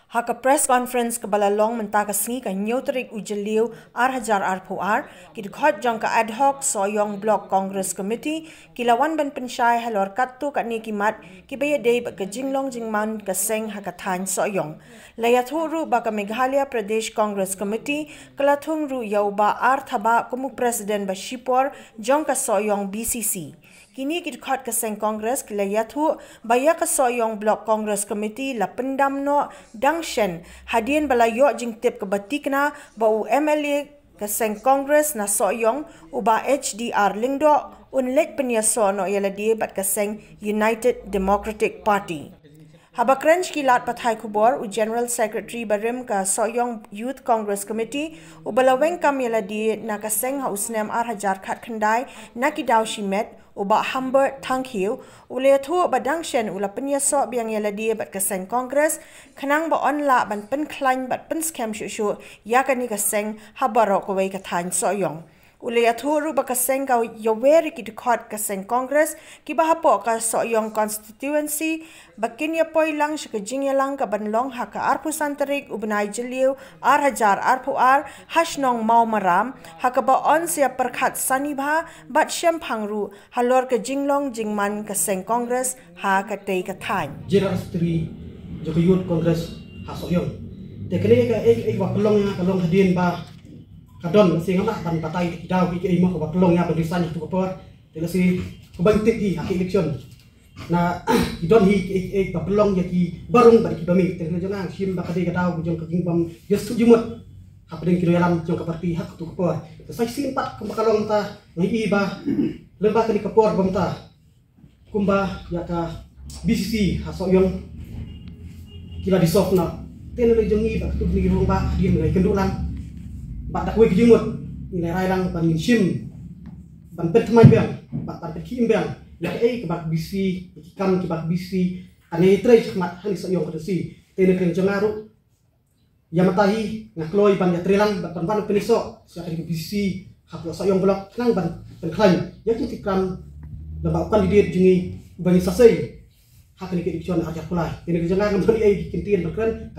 Haka press conference ke balalong mentaka sngi ka tarik Jylliew R1000 R4R ki dkhot jong ka Adhoc Sohiong Block Congress Committee kilawan ban pynshai halor katto katne kimat ki bayadei ba ka jinglong jingman ka seng haka thain Sohiong iathuh ru ba ka Meghalaya Pradesh Congress Committee thung ru yau Bah R Thabah kumuk President ba shipor jong ka Sohiong BCC Kine ki dkhot ka seng Congress ki iathuh baya ka Sohiong Block Congress Committee la pyndam no dang shen hadien balayo jingtip ke tikna ba MLA ke seng Congress na Sohiong uba HDR lingdo unlek penyaso no yala die bat ke seng United Democratic Party. Haba krench kilat pathai kubor General Secretary barim ka Sohiong Youth Congress Committee ubalaweng kam yala die na ka seng hausnem R1000 khat khandai na ki daw shimet Bah Hambert Thangkhiew iathuh badang shen ula penyaso biang yala die bat ka seng Congress khanang ba onla ban pen khlain bat pen scam shu ya ka ni ka seng habaro ko wei ka thain Sohiong iathuh ru ba ka seng ka yoweri ki dkhot ka seng Congress ki ba hapo ka Sohiong Konstitwensi bakin ya poilang shika jinglang ka banlong haka arpusan tarik ubnai Jylliew R1000 R4R hashnong mau maram haka ba on sia perkhat sanibha bat syam phangru halor ka jinglong jingman ka seng Congress ha ka tei ka thain General Secretary Youth Congress Sohiong tekne ka ek wa kalong hadien ba kadon sing nak ban patai daw ki imo ko baklong ya berisan itu ko tela si kubantik ki hak election na idon hi baklong ya ki barung bari ki bami tela jangan sim ba kadai daw jong ka kingbam yestu jumut hak den ki dalam jong ka parti hak tu ko sai simpat ko baklong ta ngi ba lemba ka di kapor bam ta kumba ya ka BCC Sohiong kila disof na tela jongi ba tu ni rong ba di ngai kendulan Bak dak wei kijimut nilai railang ban sim ban pet mai bang bak pet kim bang ya ke bak bisi kam ki bak bisi ane tre chmat hani Sohiong kodesi tene ken jangaru ya matahi ngakloi ban ya trelang bak ban peniso sia ke bisi hak Sohiong blok nang ban pen klaim ya ki tikram lebak kandidat jungi bani sasei hak ni ke dikjon ajak pulai tene ken jangar ngam ni ai kintin bakran